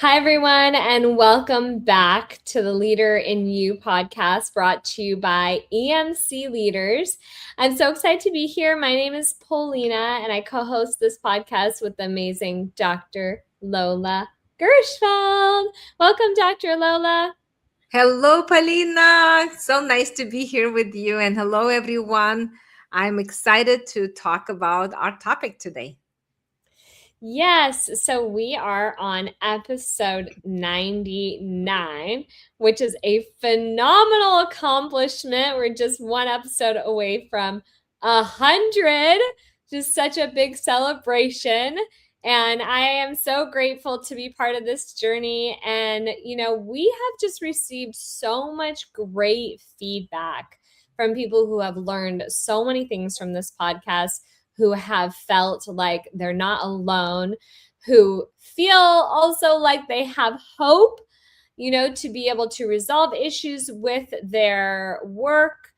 Hi, everyone, and welcome back to the Leader in You podcast brought to you by EmC Leaders. I'm so excited to be here. My name is Polina, and I co host this podcast with the amazing Dr. Lola Gershfeld. Welcome, Dr. Lola. Hello, Polina. So nice to be here with you. And hello, everyone. I'm excited to talk about our topic today. Yes, so we are on episode 99, which is a phenomenal accomplishment. We're just one episode away from 100, just such a big celebration. And I am so grateful to be part of this journey. And, we have just received so much great feedback from people who have learned so many things from this podcast, who have felt like they're not alone, who feel also like they have hope, to be able to resolve issues with their work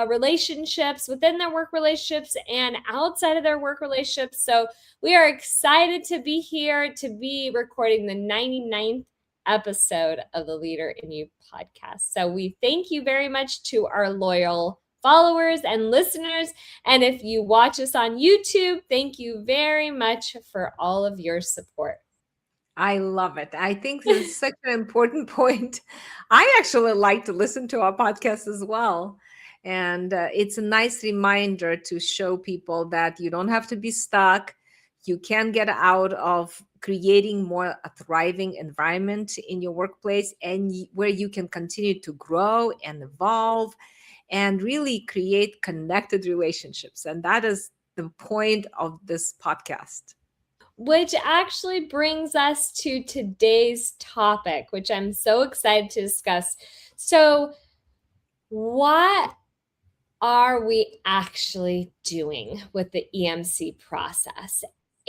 relationships, within their work relationships and outside of their work relationships. So we are excited to be here to be recording the 99th episode of the Leader in You podcast. So we thank you very much to our loyal followers and listeners. And if you watch us on YouTube, thank you very much for all of your support. I love it. I think this is such an important point. I actually like to listen to our podcast as well. And it's a nice reminder to show people that you don't have to be stuck. You can get out of creating more a thriving environment in your workplace and where you can continue to grow and evolve and really create connected relationships. And that is the point of this podcast. Which actually brings us to today's topic, which I'm so excited to discuss. So, what are we actually doing with the EmC process?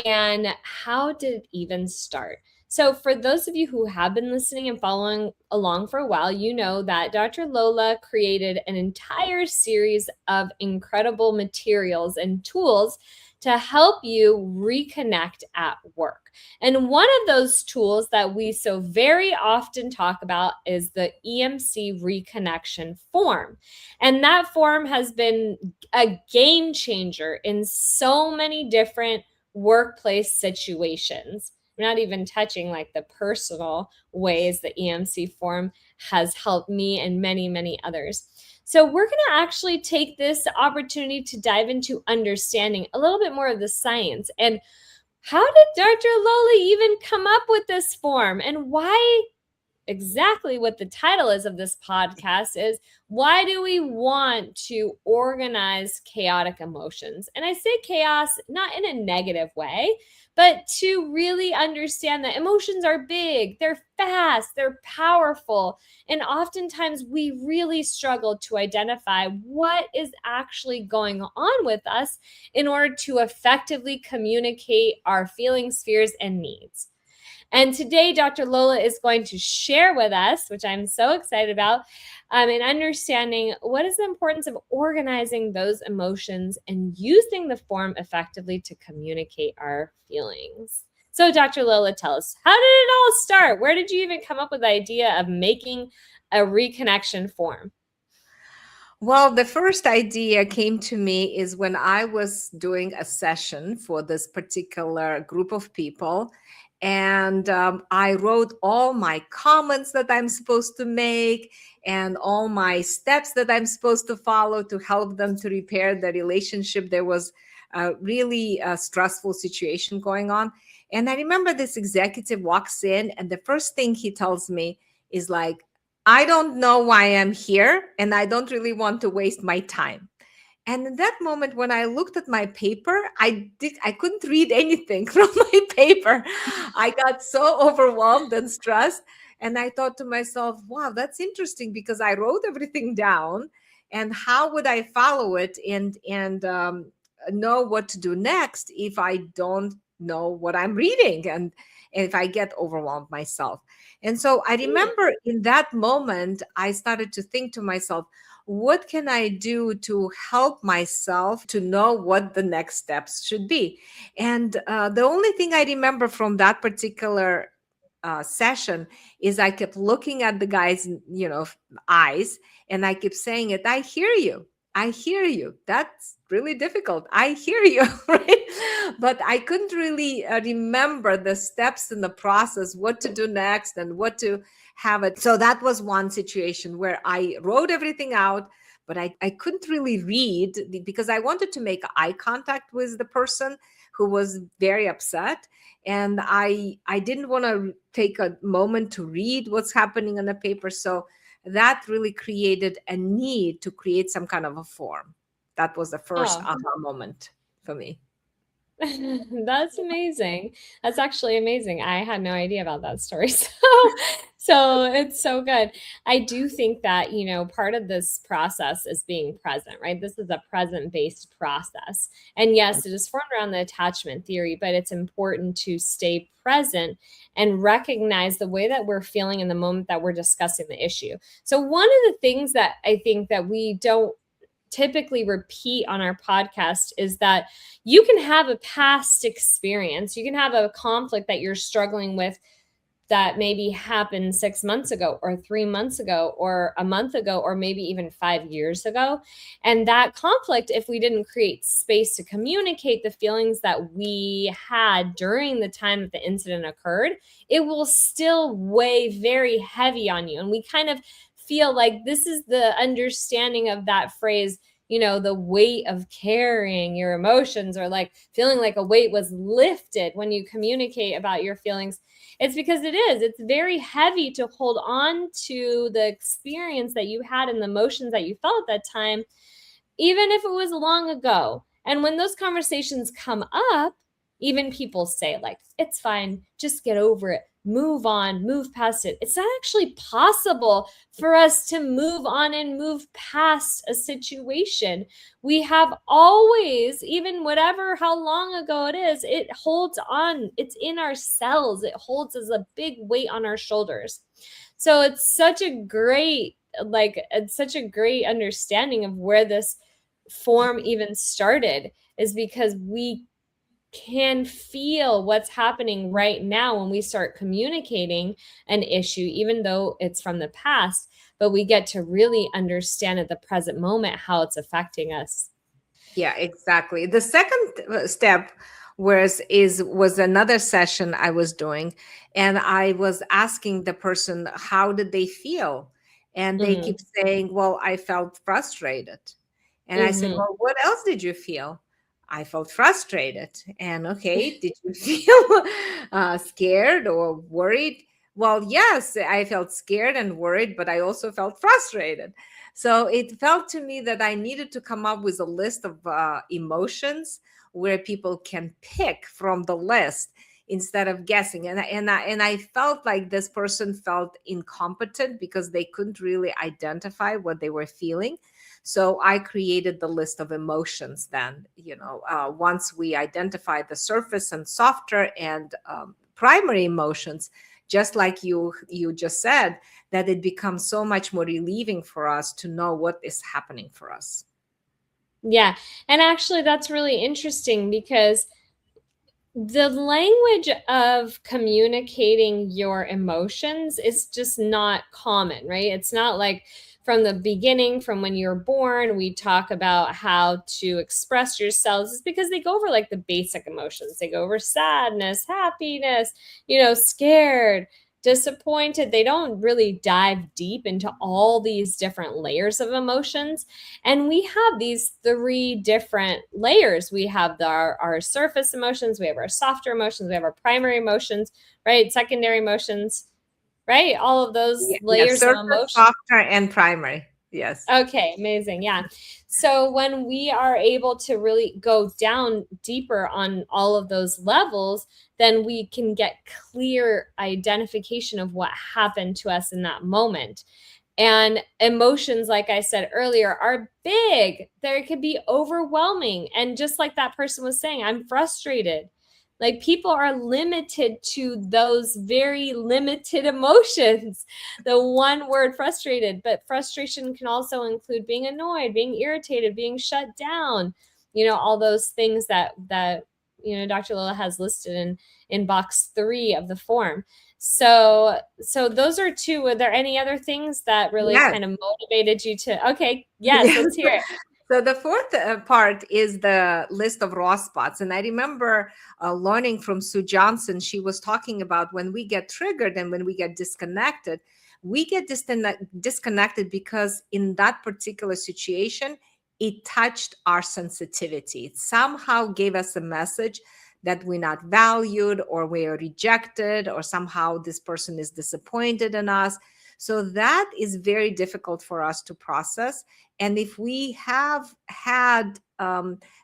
And how did it even start? So, for those of you who have been listening and following along for a while, you know that Dr. Lola created an entire series of incredible materials and tools to help you reconnect at work. And one of those tools that we so very often talk about is the EmC Reconnection Form. And that form has been a game changer in so many different workplace situations. We're not even touching like the personal ways the EmC form has helped me and many, many others. So we're going to actually take this opportunity to dive into understanding a little bit more of the science and how did Dr. Lola even come up with this form, and why exactly what the title is of this podcast is, why do we want to organize chaotic emotions? And I say chaos not in a negative way, but to really understand that emotions are big, they're fast, they're powerful. And oftentimes we really struggle to identify what is actually going on with us in order to effectively communicate our feelings, fears, and needs. And today, Dr. Lola is going to share with us, which I'm so excited about, in understanding what is the importance of organizing those emotions and using the form effectively to communicate our feelings. So, Dr. Lola, tell us, how did it all start? Where did you even come up with the idea of making a reconnection form? Well, the first idea came to me is when I was doing a session for this particular group of people. And I wrote all my comments that I'm supposed to make and all my steps that I'm supposed to follow to help them to repair the relationship. There was a really stressful situation going on. And I remember this executive walks in, and the first thing he tells me is like, I don't know why I'm here, and I don't really want to waste my time. And in that moment, when I looked at my paper, I couldn't read anything from my paper. I got so overwhelmed and stressed. And I thought to myself, wow, that's interesting because I wrote everything down. And how would I follow it and know what to do next if I don't know what I'm reading and if I get overwhelmed myself? And so I remember in that moment, I started to think to myself, what can I do to help myself to know what the next steps should be? And the only thing I remember from that particular session is I kept looking at the guy's, eyes, and I kept saying it. I hear you. I hear you. That's really difficult. I hear you, right? But I couldn't really remember the steps in the process, what to do next and what to have it. So that was one situation where I wrote everything out, but I couldn't really read because I wanted to make eye contact with the person who was very upset. And I didn't want to take a moment to read what's happening on the paper. So that really created a need to create some kind of a form. That was the first Oh, aha moment for me. that's amazing. That's actually amazing. I had no idea about that story. So it's so good. I do think that, part of this process is being present, right? This is a present-based process. And yes, it is formed around the attachment theory, but it's important to stay present and recognize the way that we're feeling in the moment that we're discussing the issue. So one of the things that I think that we don't typically repeat on our podcast is that you can have a past experience. You can have a conflict that you're struggling with that maybe happened 6 months ago or 3 months ago or a month ago or maybe even 5 years ago. And that conflict, if we didn't create space to communicate the feelings that we had during the time that the incident occurred, it will still weigh very heavy on you. And we kind of feel like this is the understanding of that phrase, the weight of carrying your emotions, or like feeling like a weight was lifted when you communicate about your feelings. It's because it's very heavy to hold on to the experience that you had and the emotions that you felt at that time, even if it was long ago. And when those conversations come up, even people say, like, it's fine, just get over it, move on, move past it. It's not actually possible for us to move on and move past a situation. We have always, even whatever, how long ago it is, it holds on. It's in our cells. It holds as a big weight on our shoulders. So it's such a great, it's such a great understanding of where this form even started, is because we can feel what's happening right now when we start communicating an issue, even though it's from the past, but we get to really understand at the present moment how it's affecting us. Yeah, exactly. The second step was another session I was doing, and I was asking the person how did they feel, and they keep Mm-hmm. saying, "Well, I felt frustrated," and I said, Mm-hmm. "Well, what else did you feel?" I felt frustrated. And okay, did you feel scared or worried? Well, yes, I felt scared and worried, but I also felt frustrated. So it felt to me that I needed to come up with a list of emotions where people can pick from the list instead of guessing. And I felt like this person felt incompetent because they couldn't really identify what they were feeling. So I created the list of emotions then, once we identify the surface and softer and primary emotions, just like you just said, that it becomes so much more relieving for us to know what is happening for us. Yeah. And actually, that's really interesting because the language of communicating your emotions is just not common, right? It's not like from the beginning, from when you're born, we talk about how to express yourselves. It's because they go over like the basic emotions. They go over sadness, happiness, scared, disappointed. They don't really dive deep into all these different layers of emotions. And we have these three different layers. We have our surface emotions, we have our softer emotions, we have our primary emotions, right? Secondary emotions, right? All of those Yeah, yeah, layers of surface, emotion. softer, and primary. Yes. Okay, amazing. Yeah. So when we are able to really go down deeper on all of those levels, then we can get clear identification of what happened to us in that moment. And emotions, like I said earlier, are big. They could be overwhelming. And just like that person was saying, I'm frustrated. Like people are limited to those very limited emotions. The one word frustrated, but frustration can also include being annoyed, being irritated, being shut down, all those things that Dr. Lola has listed in box 3 of the form. So those are two. Were there any other things that really Yes. kind of motivated you to, okay, yes, let's hear it. So the fourth part is the list of raw spots. And I remember learning from Sue Johnson, she was talking about when we get triggered and when we get disconnected, we get disconnected because in that particular situation, it touched our sensitivity. It somehow gave us a message that we're not valued or we're rejected or somehow this person is disappointed in us. So that is very difficult for us to process. And if we have had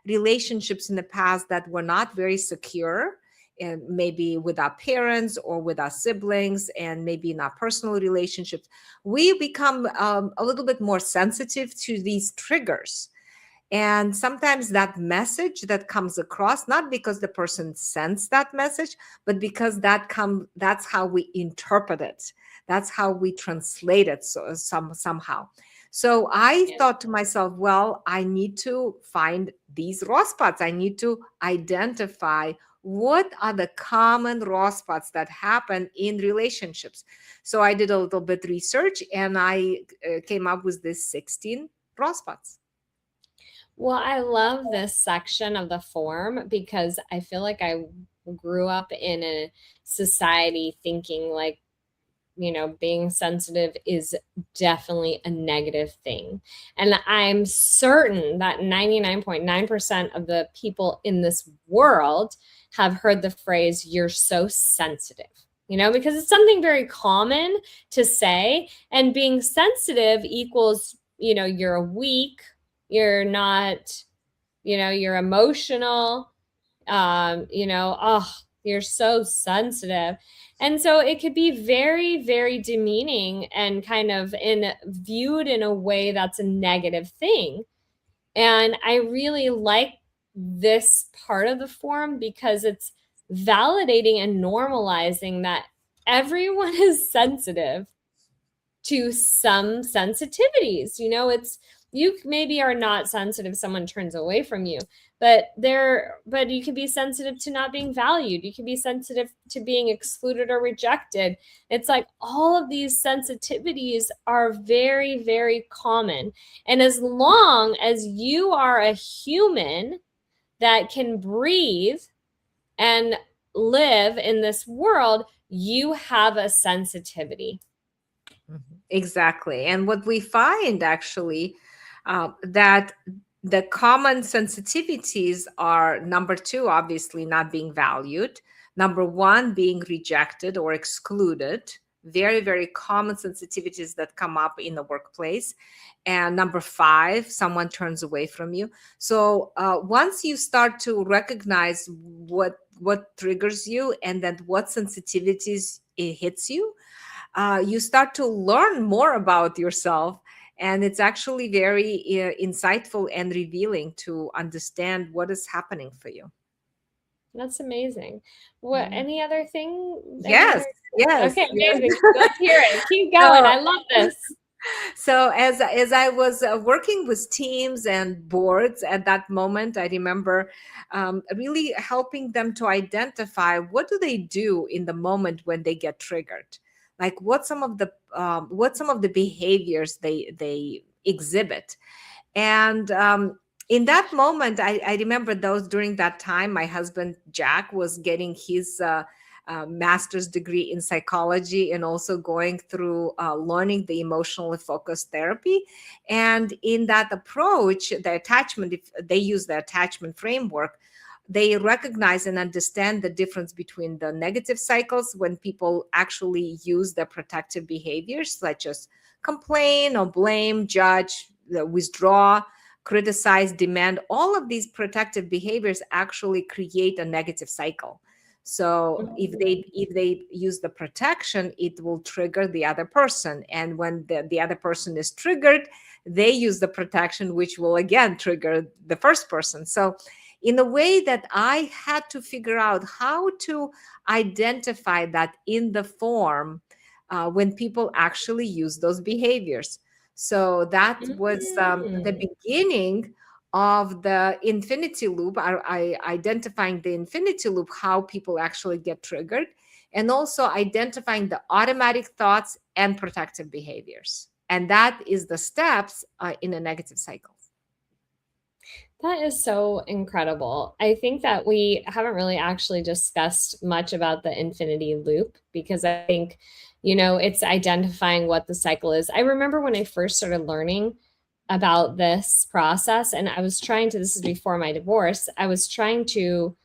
relationships in the past that were not very secure, and maybe with our parents or with our siblings, and maybe in our personal relationships, we become a little bit more sensitive to these triggers. And sometimes that message that comes across, not because the person sends that message, but because that's how we interpret it. That's how we translate it somehow. So I Yeah. thought to myself, well, I need to find these raw spots. I need to identify what are the common raw spots that happen in relationships. So I did a little bit research and I came up with this 16 raw spots. Well, I love this section of the form because I feel like I grew up in a society thinking like, being sensitive is definitely a negative thing. And I'm certain that 99.9% of the people in this world have heard the phrase, you're so sensitive, because it's something very common to say. And being sensitive equals, you're weak, you're not, you're emotional, oh, you're so sensitive. And so it could be very, very demeaning and kind of viewed in a way that's a negative thing. And I really like this part of the form because it's validating and normalizing that everyone is sensitive to some sensitivities. It's, you maybe are not sensitive, someone turns away from you, but you can be sensitive to not being valued. You can be sensitive to being excluded or rejected. It's like all of these sensitivities are very, very common. And as long as you are a human that can breathe and live in this world, you have a sensitivity. Exactly. And what we find actually that the common sensitivities are number two, obviously not being valued. Number one, being rejected or excluded. Very, very common sensitivities that come up in the workplace. And number five, someone turns away from you. So once you start to recognize what triggers you and then what sensitivities it hits you, you start to learn more about yourself. And it's actually very insightful and revealing to understand what is happening for you. That's amazing. What, Yeah. any other thing? Any Yes, other? yes, Okay, yes. amazing. Let's hear it. Keep going. So, I love this. so as I was working with teams and boards at that moment, I remember really helping them to identify what do they do in the moment when they get triggered, like what some of the behaviors they exhibit. And in that moment, I remember those during that time, my husband Jack was getting his master's degree in psychology and also going through learning the emotionally focused therapy. And in that approach, the attachment, if they use the attachment framework, they recognize and understand the difference between the negative cycles when people actually use their protective behaviors, such as complain or blame, judge, withdraw, criticize, demand. All of these protective behaviors actually create a negative cycle. So if they use the protection, it will trigger the other person. And when the other person is triggered, they use the protection, which will again trigger the first person. So in a way that I had to figure out how to identify that in the form when people actually use those behaviors. So that was the Mm. beginning of the infinity loop, identifying the infinity loop, how people actually get triggered. and also identifying the automatic thoughts and protective behaviors. And that is the steps in a negative cycle. That is so incredible. I think that we haven't really actually discussed much about the infinity loop, because I think, it's identifying what the cycle is. I remember when I first started learning about this process, and this is before my divorce, I was trying to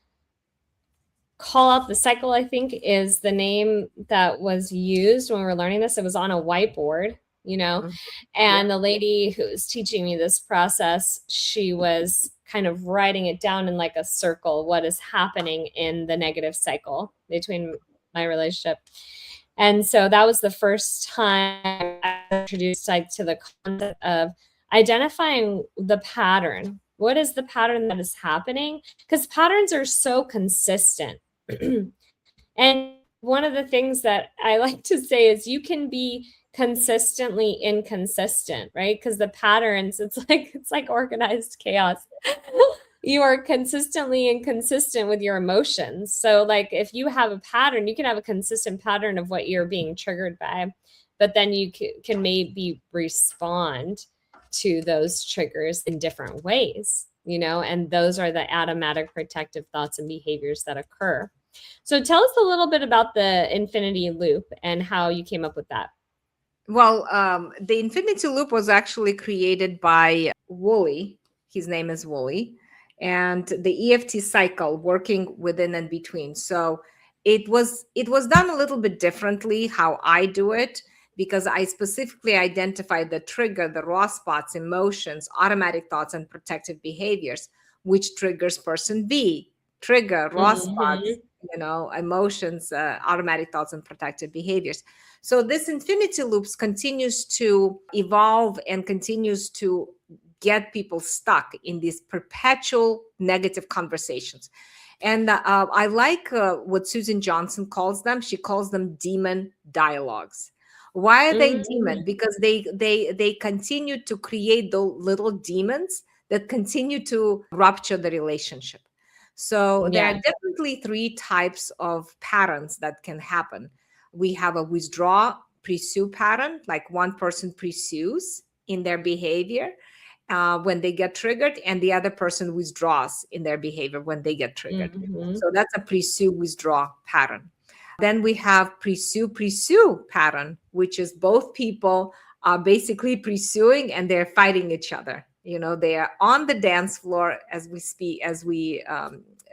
call out the cycle, I think is the name that was used when we were learning this. It was on a whiteboard, Mm-hmm. and the lady who was teaching me this process, she was kind of writing it down in like a circle, what is happening in the negative cycle between my relationship. And so that was the first time I introduced to the concept of identifying the pattern. What is the pattern that is happening? Because patterns are so consistent. And one of the things that I like to say is you can be consistently inconsistent, right? Because the patterns, it's like organized chaos. You are consistently inconsistent with your emotions. So like if you have a pattern, you can have a consistent pattern of what you're being triggered by, but then you can maybe respond to those triggers in different ways, and those are the automatic protective thoughts and behaviors that occur. So tell us a little bit about the infinity loop and how you came up with that. Well, the infinity loop was actually created by Woolley. His name is Woolley, and the EFT cycle, working within and between. So it was done a little bit differently how I do it, because I specifically identify the trigger, the raw spots, emotions, automatic thoughts, and protective behaviors, which triggers person B. Trigger, raw spots, emotions, automatic thoughts, and protective behaviors. So this infinity loops continues to evolve and continues to get people stuck in these perpetual negative conversations. And I like what Susan Johnson calls them. She calls them demon dialogues. Why are they demon? Because they continue to create those little demons that continue to rupture the relationship. So there are definitely three types of patterns that can happen. We have a withdraw, pursue pattern, like one person pursues in their behavior when they get triggered, and the other person withdraws in their behavior when they get triggered. So that's a pursue, withdraw pattern. Then we have pursue pattern, which is both people are basically pursuing and they're fighting each other. They are on the dance floor as we speak, as we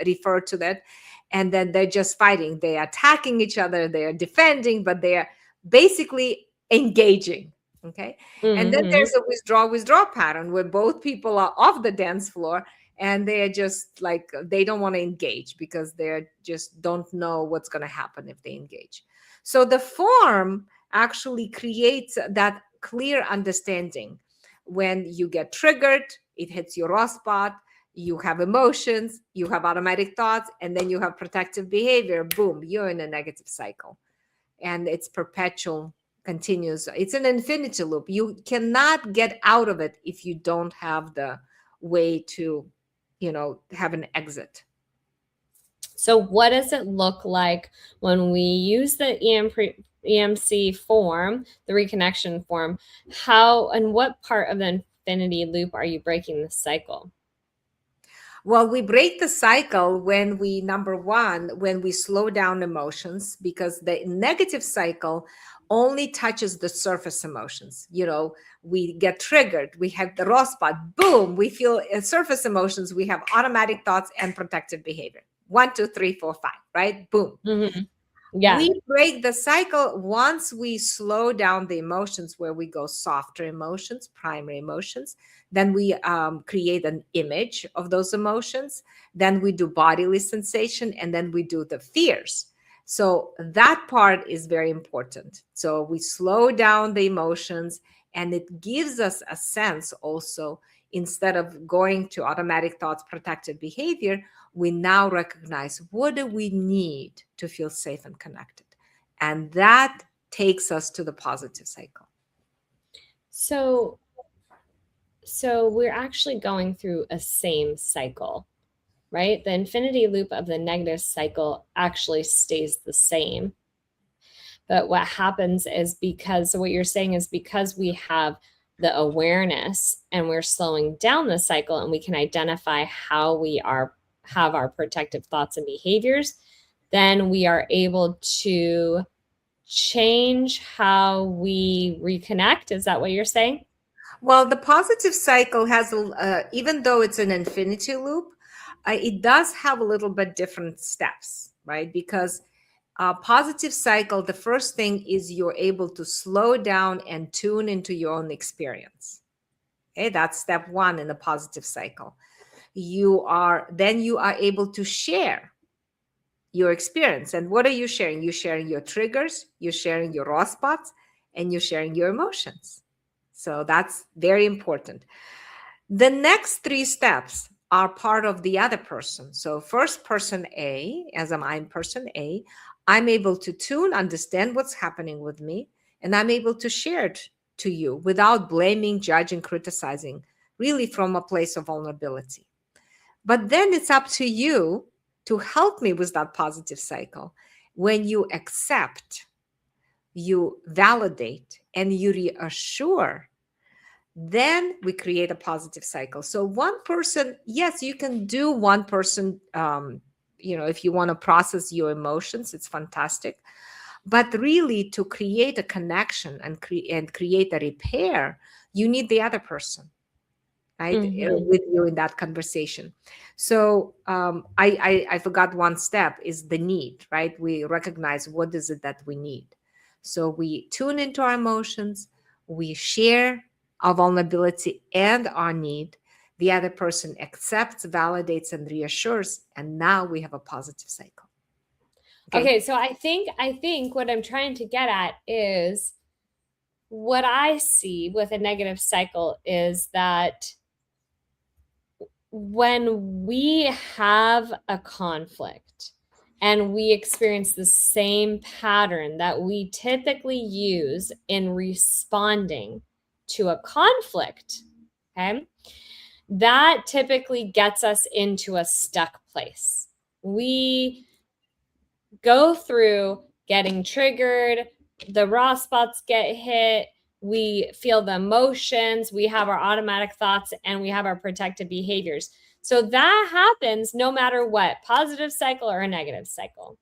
refer to that, and then they're just fighting. They're attacking each other, they're defending, but they're basically engaging. Okay. And then there's a withdraw pattern where both people are off the dance floor and they're just like, they don't want to engage because they're just don't know what's going to happen if they engage. So the form actually creates that clear understanding. When you get triggered, it hits your raw spot, you have emotions, you have automatic thoughts, and then you have protective behavior. Boom, you're in a negative cycle. And it's perpetual, continuous. It's an infinity loop. You cannot get out of it if you don't have the way to, have an exit. So what does it look like when we use the EMC form, the reconnection form? How and what part of the infinity loop are you breaking the cycle? Well, we break the cycle when number one, when we slow down emotions, because the negative cycle only touches the surface emotions. We get triggered, we have the raw spot, boom, we feel surface emotions, we have automatic thoughts and protective behavior. 1, 2, 3, 4, 5, right? Boom. Yeah. We break the cycle once we slow down the emotions, where we go softer emotions, primary emotions. Then we create an image of those emotions. Then we do bodily sensation, and then we do the fears. So that part is very important. So we slow down the emotions, and it gives us a sense also, instead of going to automatic thoughts, protective behavior, we now recognize, what do we need to feel safe and connected? And that takes us to the positive cycle. So we're actually going through a same cycle, right? The infinity loop of the negative cycle actually stays the same. But what happens is so what you're saying is because we have the awareness and we're slowing down the cycle and we can identify how we have our protective thoughts and behaviors, then we are able to change how we reconnect. Is that what you're saying? Well, the positive cycle has, even though it's an infinity loop, it does have a little bit different steps, right? Because positive cycle, the first thing is you're able to slow down and tune into your own experience. Okay, that's step one in the positive cycle. You are able to share your experience. And what are you sharing? You're sharing your triggers, you're sharing your raw spots, and you're sharing your emotions. So that's very important. The next three steps are part of the other person. So first, person A, as I'm person A, I'm able to tune, understand what's happening with me, and I'm able to share it to you without blaming, judging, criticizing, really from a place of vulnerability. But then it's up to you to help me with that positive cycle. When you accept, you validate, and you reassure, then we create a positive cycle. So one person, yes, you can do one person, if you want to process your emotions, it's fantastic. But really, to create a connection and create a repair, you need the other person, right? With you in that conversation. So I forgot one step is the need, right? We recognize what is it that we need. So we tune into our emotions, we share our vulnerability and our need. The other person accepts, validates, and reassures, and now we have a positive cycle. Okay, so I think what I'm trying to get at is what I see with a negative cycle is that when we have a conflict and we experience the same pattern that we typically use in responding to a conflict, okay, that typically gets us into a stuck place. We go through getting triggered, the raw spots get hit, we feel the emotions, we have our automatic thoughts, and we have our protective behaviors. So that happens no matter what, positive cycle or a negative cycle.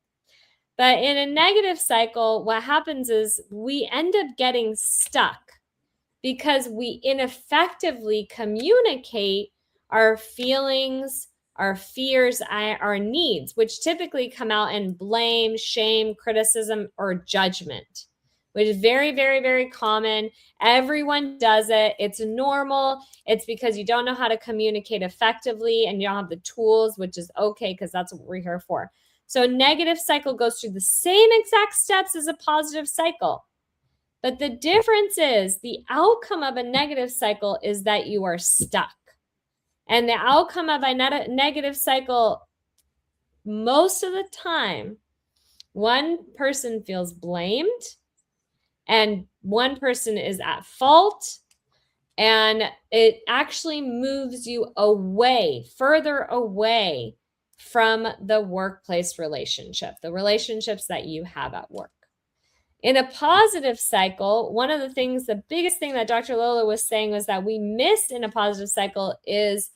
But in a negative cycle, what happens is we end up getting stuck because we ineffectively communicate our feelings, our fears, our needs, which typically come out in blame, shame, criticism, or judgment, which is very, very, very common. Everyone does it. It's normal. It's because you don't know how to communicate effectively and you don't have the tools, which is okay because that's what we're here for. So a negative cycle goes through the same exact steps as a positive cycle. But the difference is the outcome of a negative cycle is that you are stuck. And the outcome of a negative cycle, most of the time, one person feels blamed and one person is at fault. And it actually moves you away, further away from the workplace relationship, the relationships that you have at work. In a positive cycle, one of the things, the biggest thing that Dr. Lola was saying was that we miss in a positive cycle is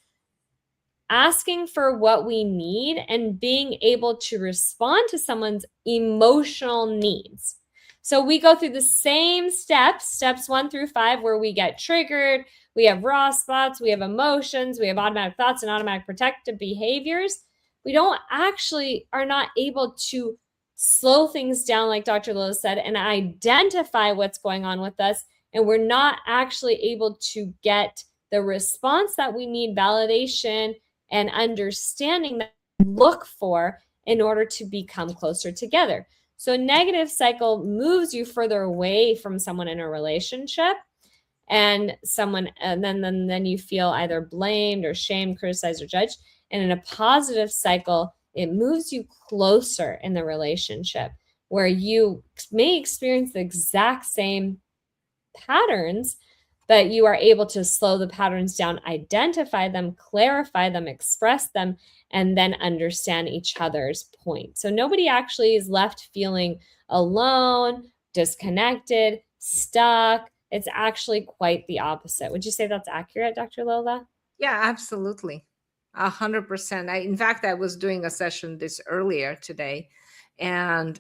asking for what we need and being able to respond to someone's emotional needs. So we go through the same steps 1 through 5, where we get triggered, we have raw spots, we have emotions, we have automatic thoughts and automatic protective behaviors. We are not able to slow things down, like Dr. Lola said, and identify what's going on with us. And we're not actually able to get the response that we need, validation and understanding that we look for in order to become closer together. So negative cycle moves you further away from someone in a relationship and then you feel either blamed or shamed, criticized, or judged. And in a positive cycle, it moves you closer in the relationship where you may experience the exact same patterns, but you are able to slow the patterns down, identify them, clarify them, express them, and then understand each other's point. So nobody actually is left feeling alone disconnected, stuck. It's actually quite the opposite. Would you say that's accurate, Dr. Lola? Yeah, absolutely. 100%. In fact, I was doing a session this earlier today, and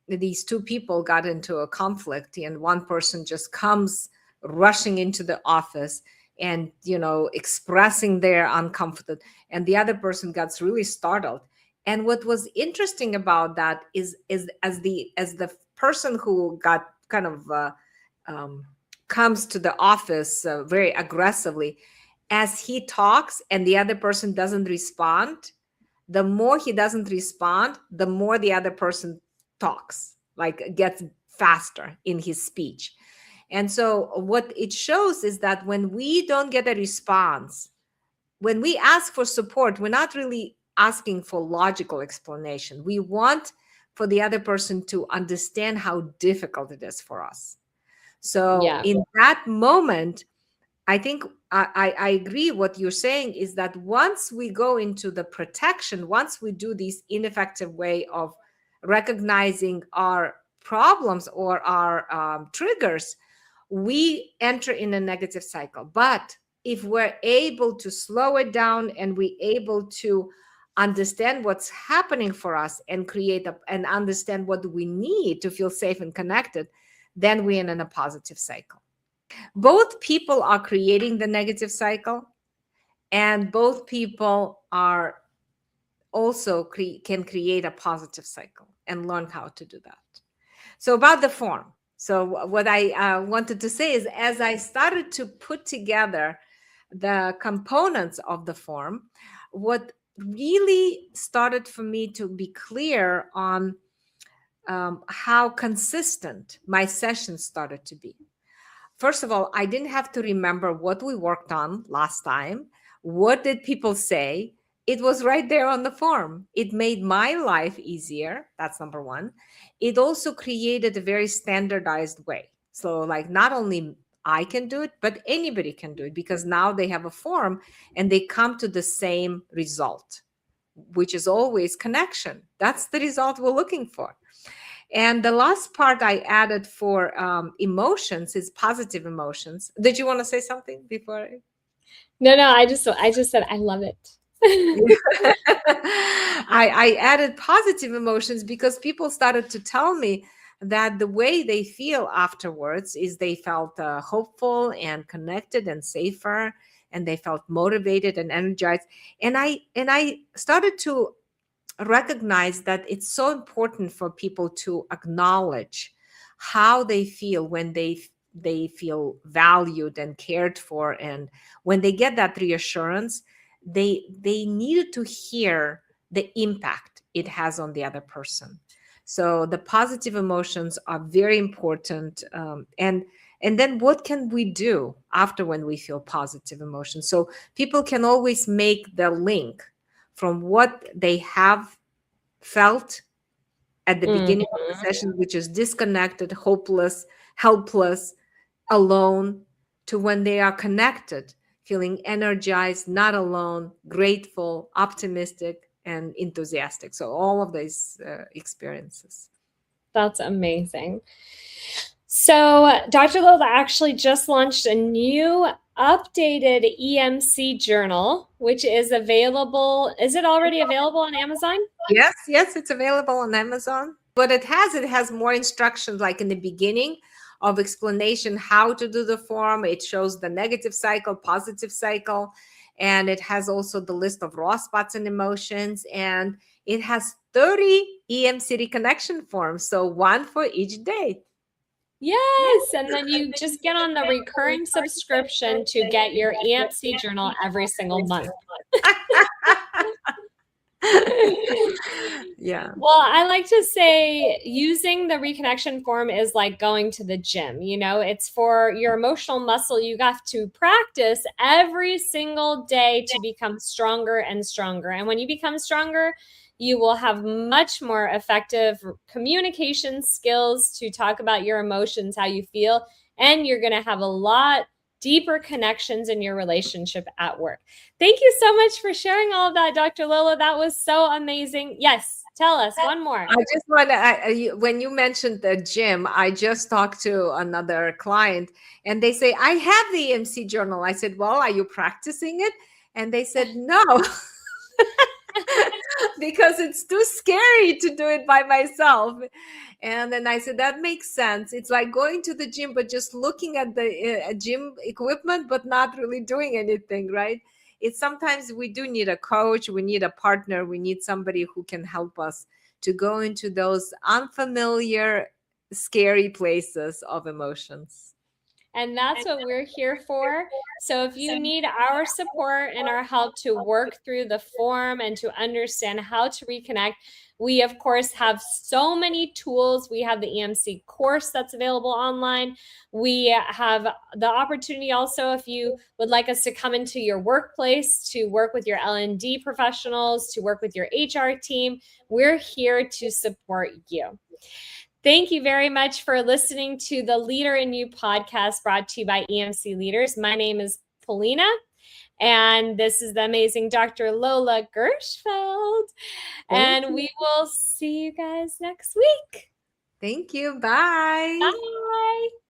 these two people got into a conflict, and one person just comes rushing into the office and, expressing their uncomfort, and the other person gets really startled. And what was interesting about that is as the person who got kind of um, comes to the office very aggressively, as he talks and the other person doesn't respond, the more he doesn't respond, the more the other person talks, like gets faster in his speech. And so what it shows is that when we don't get a response, when we ask for support, we're not really asking for logical explanation. We want for the other person to understand how difficult it is for us. So Yeah. in that moment, I think I agree. What you're saying is that once we go into the protection, once we do this ineffective way of recognizing our problems or our triggers, we enter in a negative cycle. But if we're able to slow it down and we're able to understand what's happening for us and and understand what we need to feel safe and connected, then we're in a positive cycle. Both people are creating the negative cycle, and both people are also can create a positive cycle and learn how to do that. So about the form, so what I wanted to say is, as I started to put together the components of the form, what really started for me to be clear on how consistent my sessions started to be. First of all, I didn't have to remember what we worked on last time. What did people say? It was right there on the form. It made my life easier. That's number one. It also created a very standardized way. So, like, not only I can do it, but anybody can do it, because now they have a form and they come to the same result, which is always connection. That's the result we're looking for. And the last part I added for emotions is positive emotions. Did you want to say something before? No, I just said I love it. I added positive emotions because people started to tell me that the way they feel afterwards is they felt hopeful and connected and safer, and they felt motivated and energized. And I started to recognize that it's so important for people to acknowledge how they feel when they feel valued and cared for, and when they get that reassurance, they needed to hear the impact it has on the other person. So the positive emotions are very important. And then what can we do after when we feel positive emotions? So people can always make the link from what they have felt at the beginning of the session, which is disconnected, hopeless, helpless, alone, to when they are connected, feeling energized, not alone, grateful, optimistic, and enthusiastic. So all of these experiences. That's amazing. So Dr. Lola actually just launched a new updated EMC journal, which is available. Is it already available on Amazon? Yes, it's available on Amazon. But it has more instructions, like in the beginning of explanation how to do the form. It shows the negative cycle, positive cycle, and it has also the list of raw spots and emotions, and it has 30 EmC Reconnection forms, so one for each day. Yes, and then you just get on the recurring subscription to get your EMC journal every single month. Yeah. Well, I like to say using the reconnection form is like going to the gym. It's for your emotional muscle. You have to practice every single day to become stronger and stronger. And when you become stronger, you will have much more effective communication skills to talk about your emotions, how you feel, and you're going to have a lot deeper connections in your relationship at work. Thank you so much for sharing all of that, Dr. Lola. That was so amazing. Yes, Tell us one more. I just want to, when you mentioned the gym, I just talked to another client and they say, I have the EMC journal. I said, well, are you practicing it? And they said, no, because it's too scary to do it by myself. And then I said, that makes sense. It's like going to the gym, but just looking at the gym equipment, but not really doing anything, right? It's sometimes we do need a coach, we need a partner, we need somebody who can help us to go into those unfamiliar, scary places of emotions. And that's what we're here for. So if you need our support and our help to work through the form and to understand how to reconnect, we of course have so many tools. We have the EMC course that's available online. We have the opportunity also, if you would like us to come into your workplace to work with your L&D professionals, to work with your HR team, we're here to support you. Thank you very much for listening to the Leader in You podcast brought to you by EMC Leaders. My name is Polina, and this is the amazing Dr. Lola Gershfeld. And we will see you guys next week. Thank you. Bye. Bye.